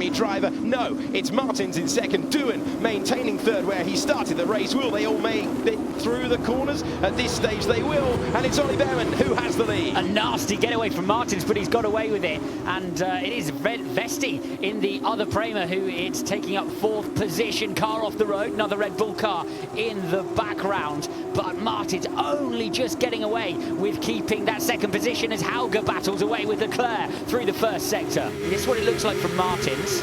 FIA driver. No, it's Martins in second. Doohan maintaining third where he started the race. Will they all make it through the corners? At this stage they will, and it's Ollie Behrman who has the lead. A nasty getaway from Martins, but he's got away with it. And it is Vesti in the other Prema who is taking up fourth position. Car off the road, another Red Bull car in the background. But Martins only just getting away with keeping that second position as Hauger battles away with Leclerc through the first sector. This is what it looks like from Martins.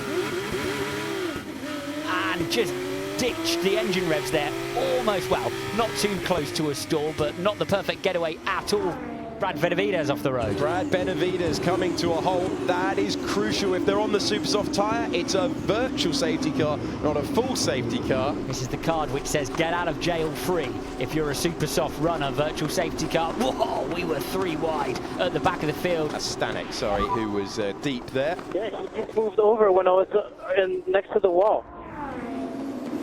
And just ditched the engine revs there. Almost, well, not too close to a stall, but not the perfect getaway at all. Brad Benavides off the road. Brad Benavides coming to a halt. That is crucial. If they're on the super soft tyre, it's a virtual safety car, not a full safety car. This is the card which says get out of jail free if you're a super soft runner. Virtual safety car. Whoa, we were 3 wide at the back of the field. That's Stanek, sorry, who was deep there. Yeah, he just moved over when I was next to the wall.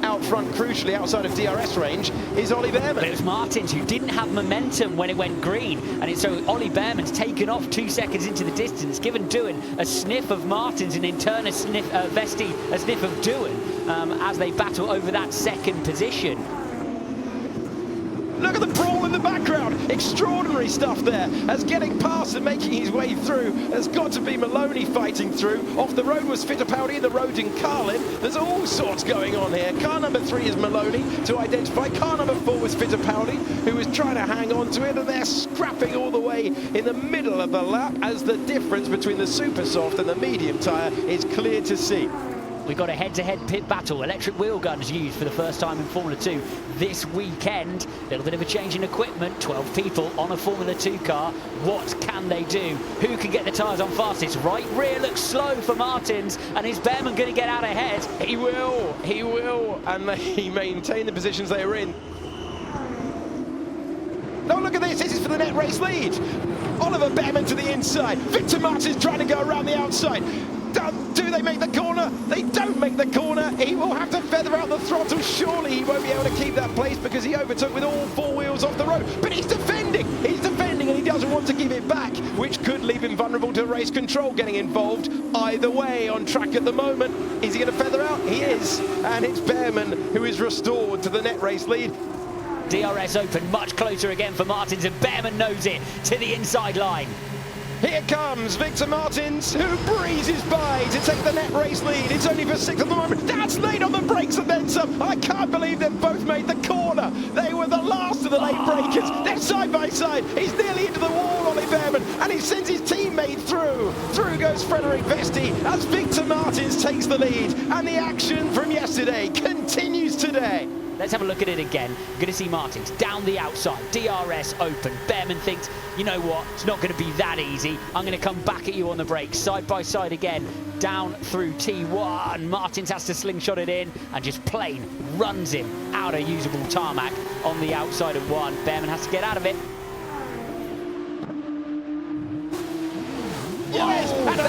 Out front, crucially, outside of DRS range, is Ollie Behrman. It was Martins who didn't have momentum when it went green, and so Ollie Behrman's taken off 2 seconds into the distance, given Doohan a sniff of Martins and in turn a sniff, Vesti a sniff of Doohan as they battle over that second position. Look at the brawl in the background. Extraordinary stuff there. As getting past and making his way through has got to be Maloney fighting through. Off the road was Fittipaldi, the road in Carlin. There's all sorts going on here. Car number 3 is Maloney to identify. Car number 4 was Fittipaldi, who was trying to hang on to it, and they're scrapping all the way in the middle of the lap as the difference between the super soft and the medium tyre is clear to see. We've got a head-to-head pit battle. Electric wheel guns used for the first time in Formula 2 this weekend. A little bit of a change in equipment. 12 people on a Formula 2 car. What can they do? Who can get the tyres on fastest? Right rear looks slow for Martins. And is Behrman going to get out ahead? He will. He will. And they maintain the positions they were in. Oh, look at this. This is for the net race lead. Oliver Behrman to the inside. Victor Martins trying to go around the outside. Do they make the corner? They don't make the corner. He will have to feather out the throttle. Surely he won't be able to keep that place because he overtook with all 4 wheels off the road. But he's defending. He's defending and he doesn't want to give it back, which could leave him vulnerable to race control getting involved. Either way, on track at the moment. Is he going to feather out? He is. And it's Behrman who is restored to the net race lead. DRS open much closer again for Martins, and Behrman knows it to the inside line. Here comes Victor Martins, who breezes by to take the net race lead. It's only for 6th at the moment. That's late on the brakes and then some. I can't believe they've both made the corner. They were the last of the late breakers. They're side by side. He's nearly into the wall, Ollie Behrman, and he sends his teammate through. Through goes Frederic Vesti as Victor Martins takes the lead. And the action from yesterday continues today. Let's have a look at it again. We're going to see Martins down the outside, DRS open. Behrman thinks, you know what, it's not going to be that easy. I'm going to come back at you on the brakes, side by side again, down through T1. Martins has to slingshot it in and just plain runs him out of usable tarmac on the outside of 1. Behrman has to get out of it. Yes, and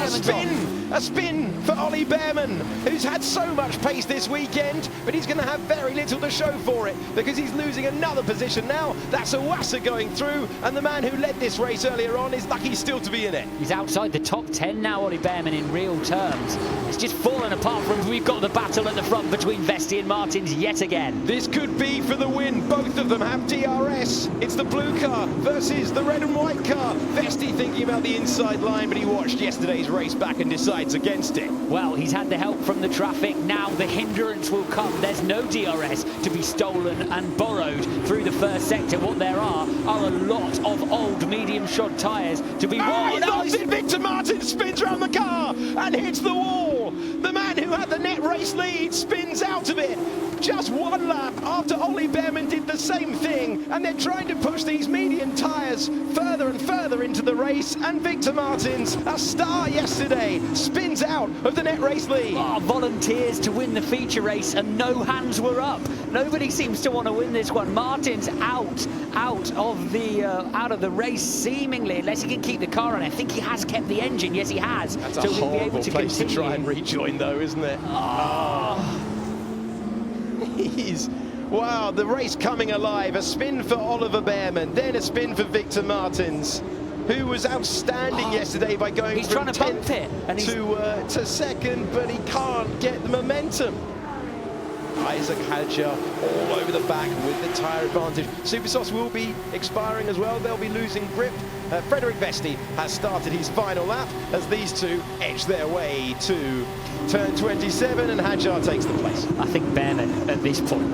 a spin for Ollie Behrman, who's had so much pace this weekend, but he's going to have very little to show for it because he's losing another position now. That's Iwasa going through, and the man who led this race earlier on is lucky still to be in it. He's outside the top 10 now, Ollie Behrman, in real terms. It's just fallen apart from we've got the battle at the front between Vesti and Martins yet again. This could be for the win. Both of them have DRS. It's the blue car versus the red and white car. Vesti thinking about the inside line, but he watched yesterday's race back and decides against it. Well, he's had the help from the traffic. Now the hindrance will come. There's no DRS to be stolen and borrowed through the first sector. What there are a lot of old medium shod tyres to be worn. Victor Martins spins around the car and hits the wall. The man who had the net race lead spins out of it. Just 1 lap after Ollie Behrman did the same thing, and they're trying to push these medium tyres further and further into the race, and Victor Martins, a star yesterday, spins out of the net race lead. Volunteers to win the feature race and no hands were up. Nobody seems to want to win this one. Martins out of the race seemingly, unless he can keep the car on. I think he has kept the engine. Yes, he has. That's a horrible place to try and rejoin, though, isn't it? Wow, the race coming alive. A spin for Oliver Behrman, then a spin for Victor Martins. who was outstanding yesterday by going He's from trying to bump 10th it, and to second, but he can't get the momentum. Isaac Hadjar all over the back with the tyre advantage. Supersos will be expiring as well. They'll be losing grip. Frederick Vesti has started his final lap as these two edge their way to turn 27, and Hadjar takes the place. I think Behrman at this point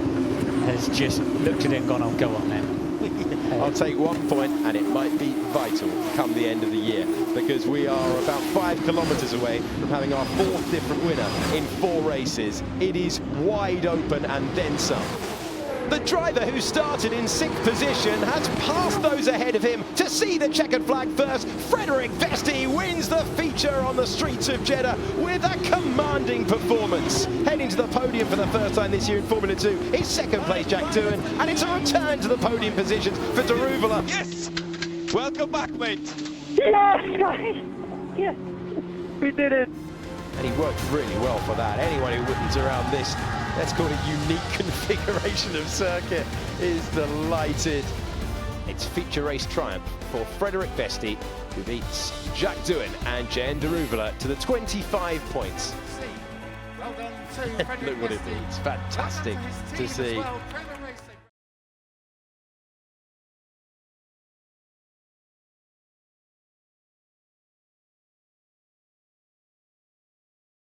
has just looked at it and gone, "Oh, go on then." I'll take 1 point, and it might be vital come the end of the year, because we are about 5 kilometres away from having our 4th different winner in 4 races. It is wide open and then some. The driver who started in 6th position has passed those ahead of him to see the checkered flag first. Frederick Vesti wins the feature on the streets of Jeddah with a commanding performance. Heading to the podium for the first time this year in Formula 2 is second place Jack Doohan, and it's a return to the podium positions for Daruvala. Yes! Welcome back, mate. Yes, guys! Yes, we did it. And he worked really well for that. Anyone who wouldn't around this, let's call it unique configuration of circuit, is delighted. It's feature race triumph for Frederick Vesti, who beats Jack Doohan and Jen Daruvala to the 25 points. Well done to Frederick Look what it Vesti. means. Fantastic Well done his to team see. as well.